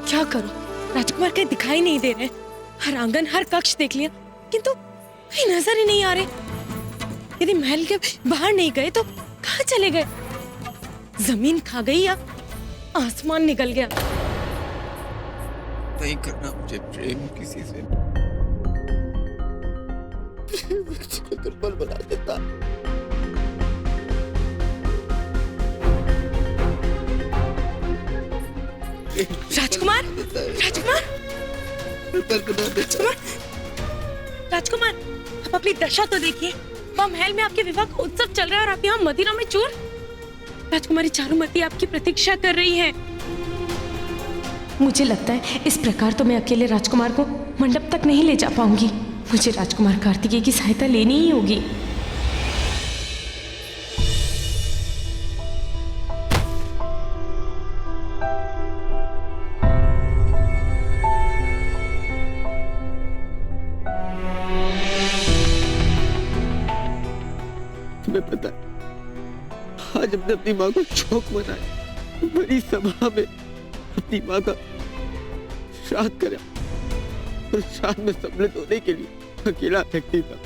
क्या करूं? राजकुमार कहीं दिखाई नहीं दे रहे। हर आंगन, हर कक्ष देख लिया, किंतु कहीं नजर ही नहीं आ रहे। यदि महल के बाहर नहीं गए तो कहाँ चले गए? जमीन खा गई या आसमान निकल गया? नहीं करना मुझे प्रेम किसी से। को दुर्बल बना देता। राजकुमार, राजकुमार, राजकुमार, राजकुमार, आप अपनी दशा तो देखिए। वहाँ महल में आपके विवाह का उत्सव चल रहा है और आप यहाँ मदिरा में चूर। राजकुमारी चारुमती आपकी प्रतीक्षा कर रही है। मुझे लगता है इस प्रकार तो मैं अकेले राजकुमार को मंडप तक नहीं ले जा पाऊंगी। मुझे राजकुमार कार्तिकेय की सहायता लेनी ही होगी। तुम्हें पता है, आज हमने अपनी माँ को शोक मनाया, बड़ी सभा में अपनी माँ का श्राद्ध करा और श्राद्ध में सम्मिलित होने के लिए अकेला व्यक्ति था।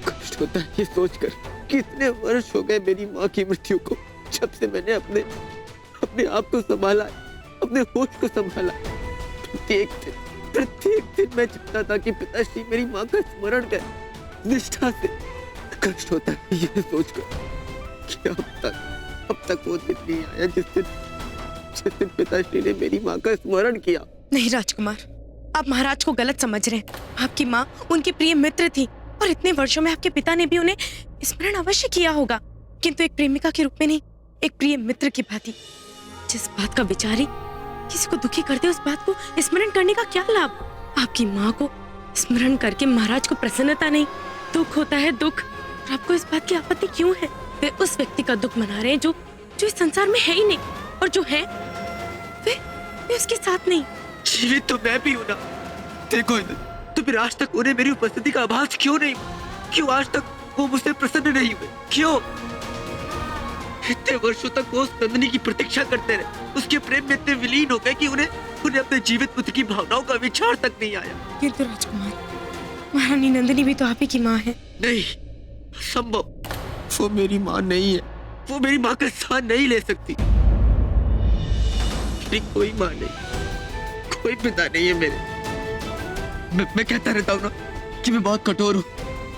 कष्ट होता है ये सोचकर कितने वर्ष हो गए मेरी माँ की मृत्यु को, जब से मैंने अपने आप को संभाला, अपने होश को संभाला। प्रत्येक दिन मैं चाहता था कि पिताश्री मेरी माँ का स्मरण करें निष्ठा से। कष्ट होता है ये सोचकर कि अब तक वो दिन नहीं आया जिस दिन पिताश्री ने मेरी माँ का स्मरण किया। नहीं राजकुमार, आप महाराज को गलत समझ रहे हैं। आपकी माँ उनकी प्रिय मित्र थी और इतने वर्षों में आपके पिता ने भी उन्हें स्मरण अवश्य किया होगा, किंतु एक प्रेमिका के रूप में नहीं, एक प्रिय मित्र की भांति। जिस बात का विचारी किसी को दुखी करते उस बात को स्मरण करने का क्या लाभ? आपकी माँ को स्मरण करके महाराज को प्रसन्नता नहीं, दुख होता है, दुख। और आपको इस बात की आपत्ति क्यों है? वे उस व्यक्ति का दुख मना रहे हैं जो इस संसार में है ही नहीं, और जो है वे उसके साथ नहीं। जीवित तो मैं भी हूं ना। देखो तो फिर आज तक उन्हें मेरी उपस्थिति का आभास क्यों नहीं? क्यों आज तक वो मुझसे प्रसन्न नहीं हुए? क्यों? इतने वर्षों तक वो उस नंदिनी की प्रतीक्षा करते रहे, उसके प्रेम में इतने विलीन हो गए कि उन्हें अपने जीवित पुत्र की भावनाओं का विचार तक नहीं आया। किंतु राजकुमार, महारानी नंदिनी भी तो आप ही की माँ है। नहीं, संभव। वो मेरी माँ नहीं है, वो मेरी माँ का स्थान नहीं ले सकती। मेरी कोई माँ नहीं, कोई पिता नहीं है मेरे। मैं कहता रहता हूँ ना कि मैं बहुत कठोर हूँ,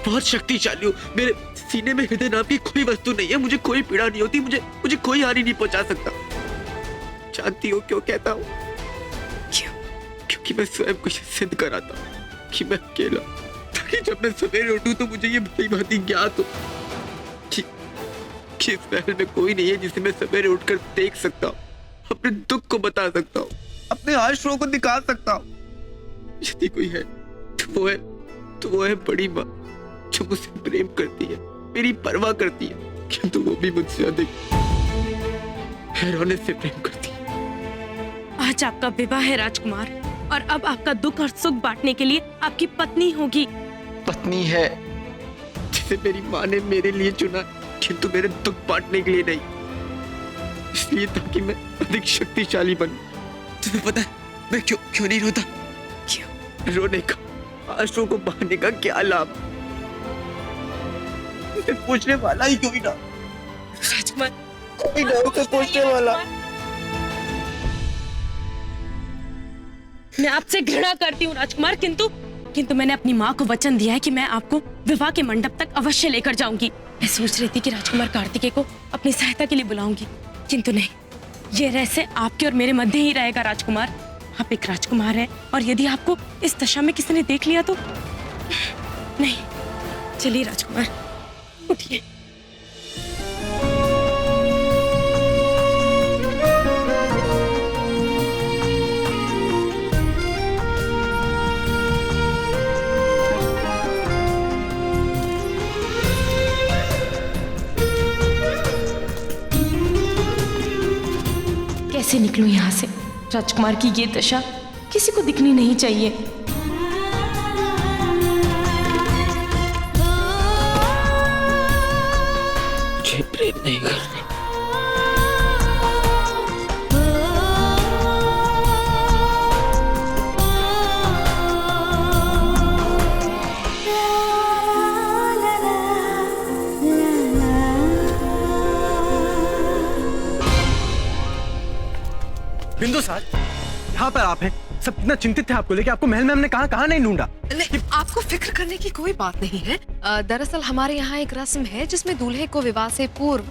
बहुत शक्तिशाली हूँ। मेरे सीने में हृदय नाम की कोई वस्तु नहीं है, मुझे कोई पीड़ा नहीं होती, मुझे कोई हानि नहीं पहुंचा सकता। जानती हो क्यों कहता हूँ? क्यों? क्योंकि मैं स्वयं को सिद्ध कराता हूँ कि मैं अकेला, ताकि जब मैं सवेरे उठूं तो मुझे ये भली भांति ज्ञात हो कि इस महल में कोई नहीं है जिसे मैं सवेरे उठकर देख सकता हूँ, अपने दुख को बता सकता हूँ, अपने आश्रयों को दिखा सकता हूँ। यदि कोई है तो वो है बड़ी माँ, जो मुझसे प्रेम करती है, मेरी परवाह करती है, किंतु वो भी मुझसे अधिक हैरानी से प्रेम करती है। आज आपका विवाह है राजकुमार, और अब आपका दुख और सुख बांटने के लिए आपकी पत्नी होगी। पत्नी है जिसे मेरी माँ ने मेरे लिए चुना, किंतु मेरे दुख बांटने के लिए नहीं, इसलिए ताकि मैं अधिक शक्तिशाली बनूं। तुम्हें पता है मैं क्यों नहीं रोता? क्यों? रोने का, आंसुओं को बहाने का क्या लाभ? उसे पूछने वाला ही कोई ना। राजकुमार, कोई ना उसे पूछने वाला। मैं आपसे घृणा करती हूँ राजकुमार, किंतु मैंने अपनी माँ को वचन दिया है कि मैं आपको विवाह के मंडप तक अवश्य लेकर जाऊंगी। मैं सोच रही थी कि राजकुमार कार्तिकेय को अपनी सहायता के लिए बुलाऊंगी, किंतु नहीं, ये रहस्य आपके और मेरे मध्य ही रहेगा राजकुमार। आप एक राजकुमार हैं, और यदि आपको इस दशा में किसी ने देख लिया तो नहीं। चलिए राजकुमार, उठिए। कैसे निकलूं यहाँ से? राजकुमार की ये दशा किसी को दिखनी नहीं चाहिए। मुझे प्रेम नहीं करना। बिंदुसार, यहाँ पर आप हैं। सब इतना चिंतित थे आपको लेके, आपको महल में हमने कहाँ नहीं ढूंढा। नहीं, आपको फिक्र करने की कोई बात नहीं है। दरअसल हमारे यहाँ एक रस्म है जिसमें दूल्हे को विवाह से पूर्व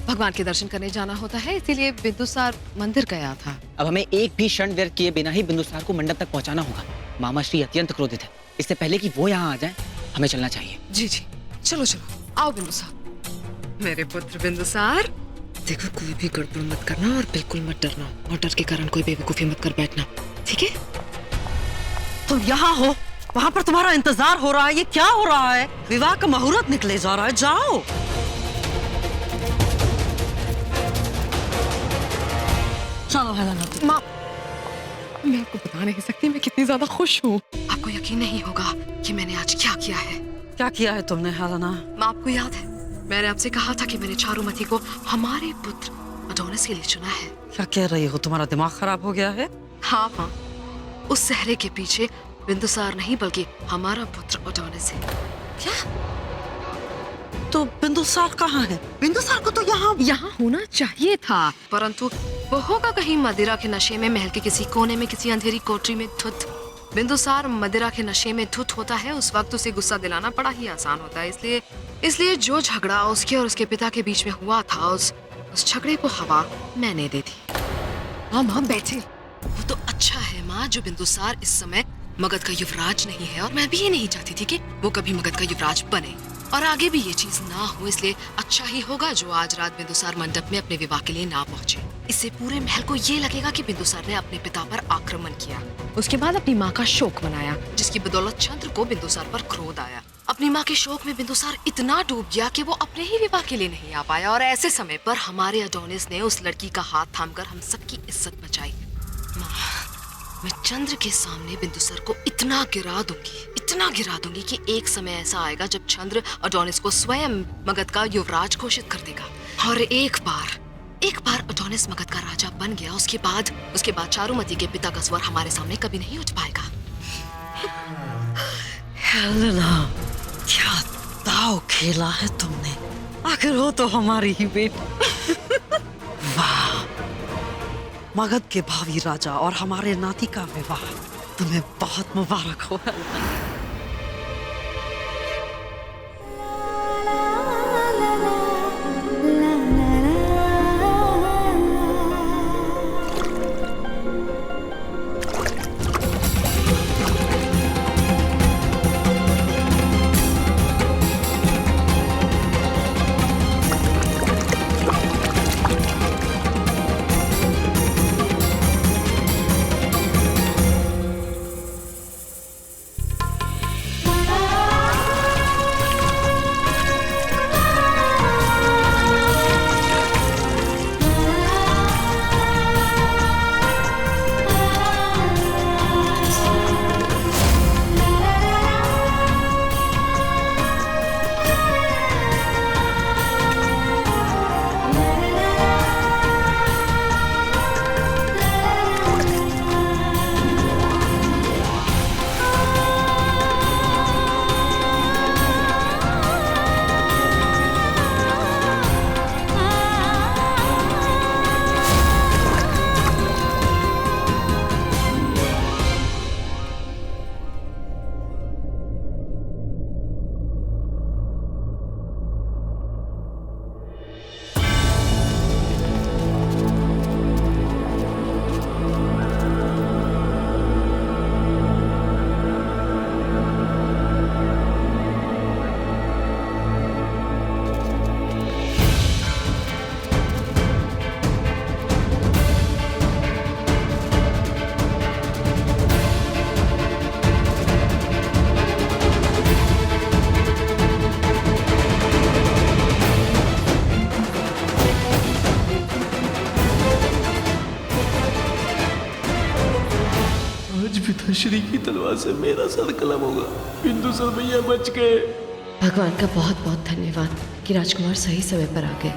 भगवान के दर्शन करने जाना होता है, इसीलिए बिंदुसार मंदिर गया था। अब हमें एक भी क्षण व्यर्थ किए बिना ही बिंदुसार को मंडप तक पहुंचाना होगा। मामा श्री अत्यंत क्रोधित है, इससे पहले कि वो यहाँ आ जाए हमें चलना चाहिए। जी जी, चलो चलो, आओ बिंदुसार। मेरे पुत्र बिंदुसार, देखो कोई भी गड़बड़ मत करना और बिल्कुल मत डरना, और डर के कारण कोई बेवकूफी मत कर बैठना, ठीक है? तुम यहाँ हो, वहाँ पर तुम्हारा इंतजार हो रहा है। ये क्या हो रहा है? विवाह का मुहूर्त निकले जा रहा है, जाओ। चलो हेलेना। माँ, मैं आपको बता नहीं सकती मैं कितनी ज्यादा खुश हूँ। आपको यकीन नहीं होगा कि मैंने आज क्या किया है। क्या किया है तुमने हेलेना? माँ, आपको याद है मैंने आपसे कहा था कि मैंने चारुमती को हमारे पुत्र अडोनिस के लिए चुना है। क्या कह रही हो? तुम्हारा दिमाग खराब हो गया है? हाँ हाँ, उस सहरे के पीछे बिंदुसार नहीं बल्कि हमारा पुत्र अडोनिस है। क्या? तो बिंदुसार कहाँ है? बिंदुसार को तो यहाँ होना चाहिए था, परंतु वो होगा कहीं मदिरा के नशे में, महल के किसी कोने में, किसी अंधेरी कोठरी में धुत। बिंदुसार मदिरा के नशे में धुत होता है, उस वक्त उसे गुस्सा दिलाना बड़ा ही आसान होता है। इसलिए जो झगड़ा उसके और उसके पिता के बीच में हुआ था, उस झगड़े को हवा मैंने दे दी। हाँ माँ, बैठे। वो तो अच्छा है माँ जो बिंदुसार इस समय मगध का युवराज नहीं है, और मैं भी ये नहीं चाहती थी कि वो कभी मगध का युवराज बने, और आगे भी ये चीज ना हो। इसलिए अच्छा ही होगा जो आज रात बिंदुसार मंडप में अपने विवाह के लिए ना पहुंचे। इससे पूरे महल को ये लगेगा कि बिंदुसार ने अपने पिता पर आक्रमण किया, उसके बाद अपनी माँ का शोक मनाया, जिसकी बदौलत चंद्र को बिंदुसार पर क्रोध आया। अपनी माँ के शोक में बिंदुसार इतना डूब गया कि वो अपने ही विवाह के लिए नहीं आ पाया, और ऐसे समय पर हमारे अडोनिस ने उस लड़की का हाथ थामकर हम सबकी इज्जत बचाई। माँ, मैं चंद्र के सामने बिंदुसार को इतना गिरा दूंगी कि एक समय ऐसा आएगा जब चंद्र अडोनिस को स्वयं मगध का युवराज घोषित कर देगा। और एक बार अडोनिस मगध का राजा बन गया, उसके बाद चारुमती के पिता का स्वर हमारे सामने कभी नहीं उठ पाएगा। हेलेना, क्या दाव खेला है तुमने। आखिर हो तो हमारी ही बेटी। वाह, मगध के भावी राजा और हमारे नाती का विवाह, तुम्हें बहुत मुबारक हो हेलेना। पिताश्री की तलवार से मेरा सर कलम होगा। बिंदुसार भैया बच गए। भगवान का बहुत बहुत धन्यवाद कि राजकुमार सही समय पर आ गए।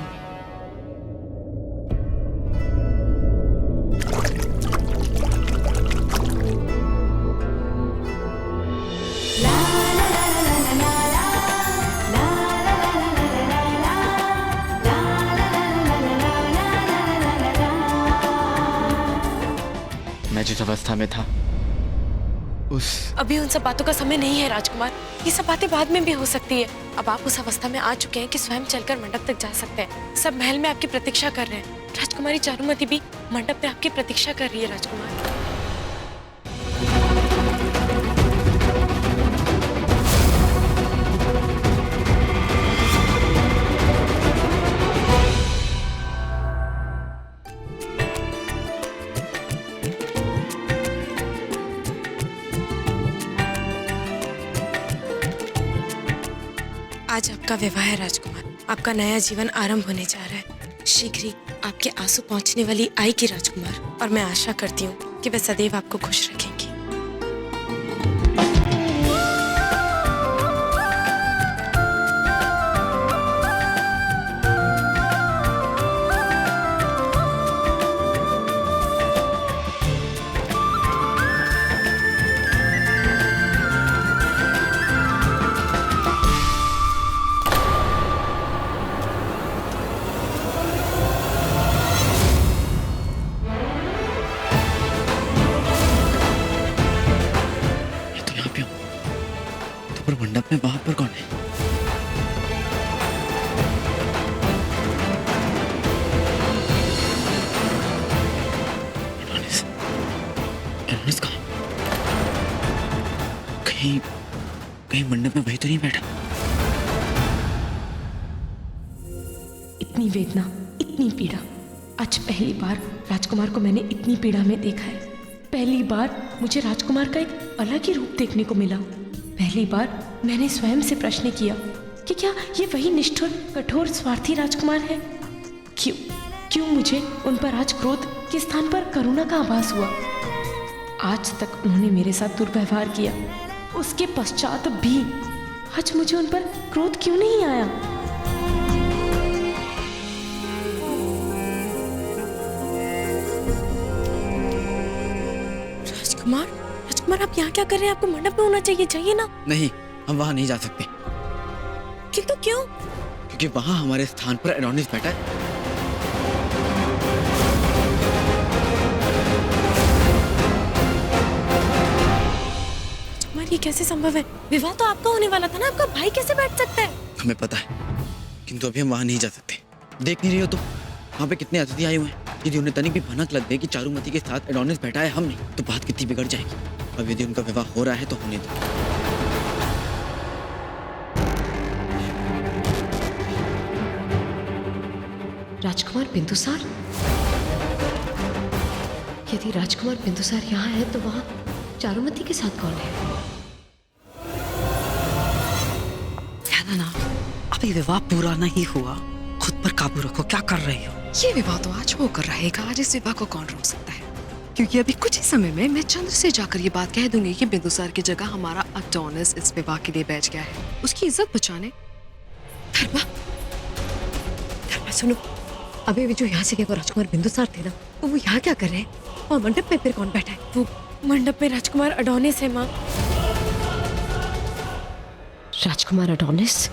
जिस अवस्था में था उस अभी उन सब बातों का समय नहीं है राजकुमार। ये सब बातें बाद में भी हो सकती है। अब आप उस अवस्था में आ चुके हैं कि स्वयं चलकर मंडप तक जा सकते हैं। सब महल में आपकी प्रतीक्षा कर रहे हैं। राजकुमारी चारुमती भी मंडप पे आपकी प्रतीक्षा कर रही है राजकुमार। आज आपका विवाह है राजकुमार। आपका नया जीवन आरंभ होने जा रहा है। शीघ्र ही आपके आंसू पहुंचने वाली आएगी राजकुमार, और मैं आशा करती हूँ कि वह सदैव आपको खुश रखेंगी। पर मंडप में वहां पर कौन है? एडोनिस कहाँ? कहीं मंडप में वही तो नहीं बैठा? इतनी वेदना, इतनी पीड़ा, आज पहली बार राजकुमार को मैंने इतनी पीड़ा में देखा है। पहली बार मुझे राजकुमार का एक अलग ही रूप देखने को मिला। पहली बार मैंने स्वयं से प्रश्न किया कि क्या ये वही निष्ठुर, कठोर, स्वार्थी राजकुमार है? क्यों मुझे उन पर आज क्रोध के स्थान पर करुणा का आभास हुआ? आज तक उन्होंने मेरे साथ दुर्व्यवहार किया, उसके पश्चात भी आज मुझे उन पर क्रोध क्यों नहीं आया? राजकुमार, आप यहाँ क्या कर रहे हैं? आपको मंडप में होना चाहिए, जाइए ना। नहीं, हम वहां नहीं जा सकते। किंतु क्यों? क्योंकि वहां हमारे स्थान पर एडोनिस बैठा है। राजकुमार, ये कैसे संभव है? विवाह तो आपका होने वाला था ना, आपका भाई कैसे बैठ सकता है? हमें पता है, किंतु अभी हम वहां नहीं जा सकते। देख नहीं रही हो तुम, वहां पे कितने अतिथि आए हुए हैं। यदि उन्हें तनिक भी भनक लग गई कि चारुमती के साथ एडोनिस बैठा है, हम नहीं, तो बात कितनी बिगड़ जाएगी। अब यदि उनका विवाह हो रहा है तो होने दो। राजकुमार बिंदुसार? यदि राजकुमार बिंदुसार यहाँ है तो वहाँ चारुमती के साथ कौन है? ना, अभी विवाह पूरा नहीं हुआ, खुद पर काबू रखो। क्या कर रही हो? ये विवाह तो आज होकर रहेगा। आज इस विवाह को कौन रोक सकता है? क्योंकि अभी कुछ ही समय में मैं चंद्र से जाकर ये बात कह दूंगी कि बिंदुसार की जगह हमारा एडोनिस इस विवाह के लिए बैठ गया है। उसकी इज्जत बचाने। धर्मा, सुनो, अभी भी जो यहाँ से गए वो राजकुमार बिंदुसार थे ना, तो वो यहाँ क्या कर रहे हैं? और मंडप में फिर कौन बैठा है? वो मंडप में राजकुमार एडोनिस है माँ। राजकुमार एडोनिस?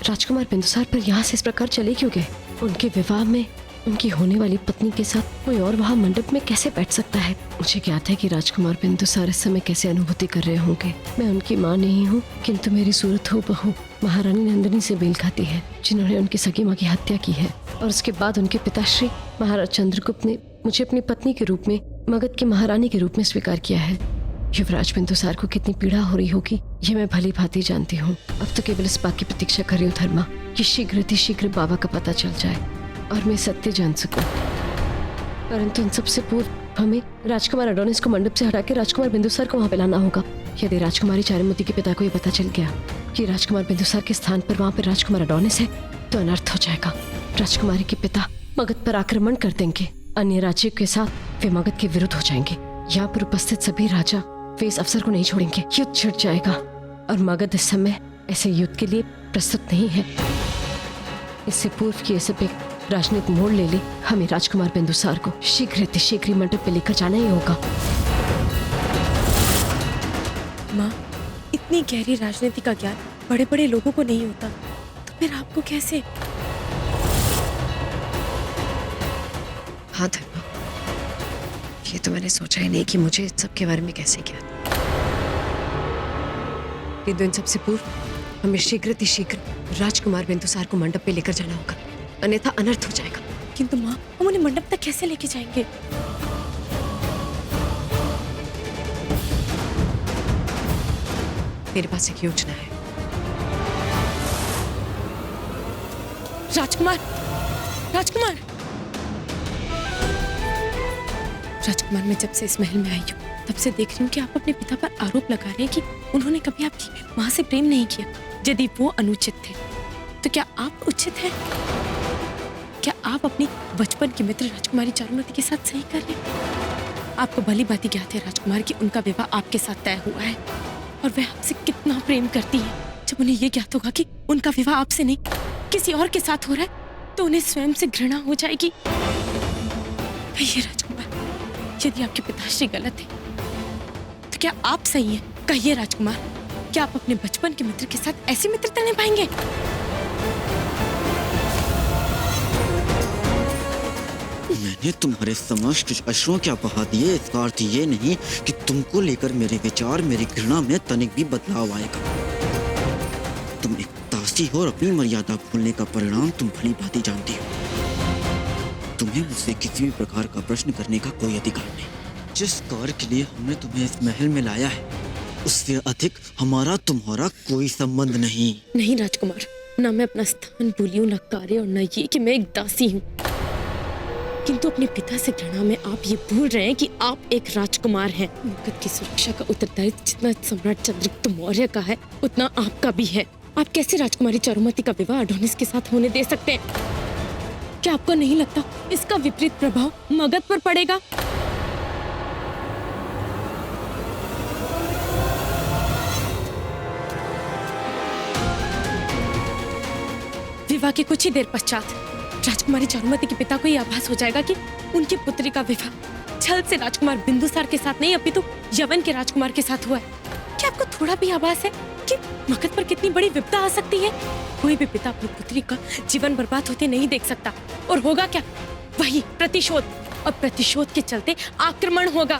राजकुमार बिंदुसार पर यहाँ से इस प्रकार चले क्यों गए? उनके विवाह में उनकी होने वाली पत्नी के साथ कोई और वहाँ मंडप में कैसे बैठ सकता है? मुझे ज्ञात है कि राजकुमार बिंदुसार इस समय कैसे अनुभूति कर रहे होंगे। मैं उनकी माँ नहीं हूँ, किंतु मेरी सूरत हो बहू महारानी नंदिनी से मेल खाती है, जिन्होंने उनकी सगी माँ की हत्या की है। और उसके बाद उनके पिताश्री महाराज चंद्रगुप्त ने मुझे अपनी पत्नी के रूप में, मगध की महारानी के रूप में स्वीकार किया है। युवराज बिंदुसार को कितनी पीड़ा हो रही होगी ये मैं भली भांति जानती हूँ। अब तो केवल इस बात की प्रतीक्षा कर रही हूँ धर्मा, कि शीघ्र बाबा का पता चल जाए और मैं सत्य जान सकूं। परंतु इन सबसे पूर्व हमें राजकुमार एडोनिस को मंडप से हटा के राजकुमार बिंदुसार को वहाँ पे लाना होगा। यदि राजकुमारी चारुमती के पिता को ये पता चल गया कि राजकुमार बिंदुसार के स्थान पर वहाँ पे राजकुमार एडोनिस है, तो अनर्थ हो जाएगा। राजकुमारी के पिता मगध पर आक्रमण कर देंगे, अन्य राज्यों के साथ वे मगध के विरुद्ध हो जाएंगे। यहाँ पर उपस्थित सभी राजा वे इस अवसर को नहीं छोड़ेंगे। युद्ध छिड़ जाएगा और मगध इस समय ऐसे युद्ध के लिए प्रस्तुत नहीं है। इससे पूर्व की सब एक राजनीतिक मोड़ ले ले, हमें राजकुमार बिंदुसार को शीघ्र मंडप पे लेकर जाना ही होगा। माँ, इतनी गहरी राजनीति का ज्ञान बड़े बड़े लोगों को नहीं होता, तो फिर आपको कैसे? हाँ धर्मा, ये तो मैंने सोचा ही नहीं कि मुझे इस सब के बारे में कैसे क्या। किंतु इन सबसे पूर्व हमें शीघ्र राजकुमार बिंदुसार को मंडप पे लेकर जाना होगा, अन्यथा अनर्थ हो जाएगा। किंतु माँ, हम उन्हें मंडप तक कैसे लेके जाएंगे? मेरे पास एक योजना है। राजकुमार, राजकुमार, राजकुमार, मैं जब से इस महल में आई हूँ तब से देख रही हूँ कि आप अपने पिता पर आरोप लगा रहे हैं कि उन्होंने कभी आपकी माँ से प्रेम नहीं किया। यदि वो अनुचित थे तो क्या आप उचित हैं? क्या आप अपनी बचपन की मित्र राजकुमारी चारुमती के साथ सही कर रहे हैं? आपको भली भांति ज्ञात है राजकुमार कि उनका विवाह आपके साथ तय हुआ है और वह आपसे कितना प्रेम करती है। जब उन्हें यह ज्ञात होगा कि उनका विवाह आपसे नहीं किसी और के साथ हो रहा है तो उन्हें स्वयं से घृणा हो जाएगी। कहिए राजकुमार, यदि आपके पिताश्री गलत है तो क्या आप सही हैं? कहिए राजकुमार, क्या आप अपने बचपन के मित्र के साथ ऐसी मित्रता निभाएंगे? मैंने तुम्हारे समक्ष कुछ अश्रुओं क्या बहा दिए, इसका अर्थ ये नहीं कि तुमको लेकर मेरे विचार, मेरी घृणा में तनिक भी बदलाव आएगा। तुम एक दासी हो और अपनी मर्यादा भूलने का परिणाम तुम भली भांति जानती हो। तुम्हें मुझसे किसी भी प्रकार का प्रश्न करने का कोई अधिकार नहीं। जिस कार्य के लिए हमने तुम्हें इस महल में लाया है उससे अधिक हमारा तुम्हारा कोई संबंध नहीं। नहीं राजकुमार, न मैं अपना स्थान भूली हूँ, न कार्य, और न ये कि मैं एक दासी हूँ। किंतु अपने पिता से घृणा में आप ये भूल रहे हैं कि आप एक राजकुमार हैं। मगध की सुरक्षा का उत्तरदायित्व जितना सम्राट चंद्रगुप्त मौर्य का है उतना आपका भी है। आप कैसे राजकुमारी चारुमती का विवाह अडोनिस के साथ होने दे सकते हैं? क्या आपको नहीं लगता इसका विपरीत प्रभाव मगध पर पड़ेगा? विवाह के कुछ ही देर पश्चात राजकुमारी चारुमती के पिता को यह आभास हो जाएगा कि उनकी पुत्री का विवाह छल से राजकुमार बिंदुसार के साथ नहीं अपितु यवन के राजकुमार के साथ हुआ है। क्या आपको थोड़ा भी आभास है कि मगध पर कितनी बड़ी विपदा आ सकती है? कोई भी पिता अपनी पुत्री का जीवन बर्बाद होते नहीं देख सकता। और होगा क्या? वही प्रतिशोध, और प्रतिशोध के चलते आक्रमण होगा।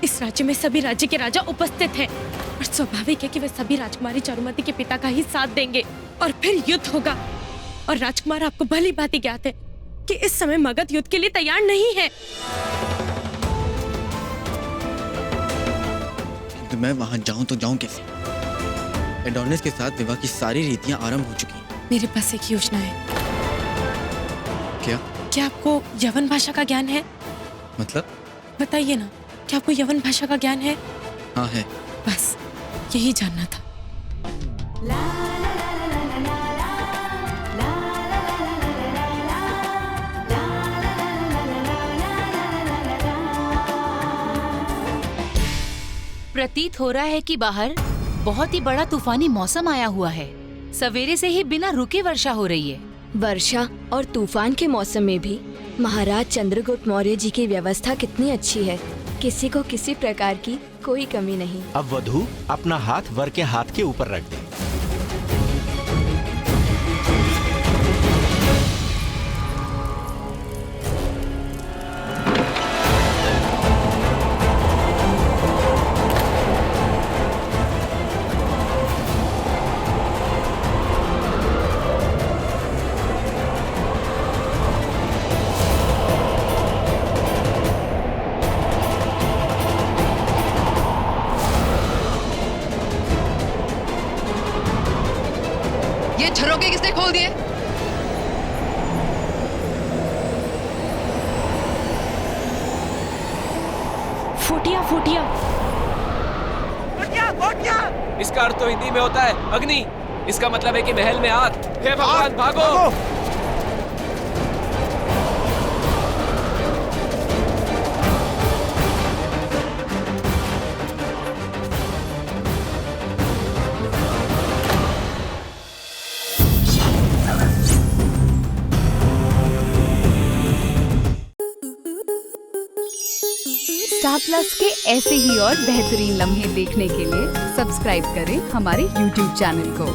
इस राज्य में सभी राज्य के राजा उपस्थित हैं और स्वाभाविक है कि वे सभी राजकुमारी चारुमती के पिता का ही साथ देंगे और फिर युद्ध होगा। और राजकुमार, आपको भली भांति ज्ञात है कि इस समय मगध युद्ध के लिए तैयार नहीं है। तो मैं वहां जाऊं तो जाऊं कैसे? एडोनिस के साथ विवाह की सारी रीतियां आरंभ हो चुकी हैं। मेरे पास एक योजना है। क्या? क्या आपको यवन भाषा का ज्ञान है? मतलब? बताइए ना, क्या आपको यवन भाषा का ज्ञान है? हाँ है। बस यही जानना था। प्रतीत हो रहा है कि बाहर बहुत ही बड़ा तूफानी मौसम आया हुआ है। सवेरे से ही बिना रुके वर्षा हो रही है। वर्षा और तूफान के मौसम में भी महाराज चंद्रगुप्त मौर्य जी की व्यवस्था कितनी अच्छी है। किसी को किसी प्रकार की कोई कमी नहीं। अब वधू अपना हाथ वर के हाथ के ऊपर रख दे। ये झरोके किसने खोल दिए? फोटिया, फोटिया। इसका अर्थ तो हिंदी में होता है अग्नि। इसका मतलब है कि महल में आग। हे भगवान, भागो! स्टार प्लस के ऐसे ही और बेहतरीन लम्हे देखने के लिए सब्सक्राइब करें हमारे YouTube चैनल को।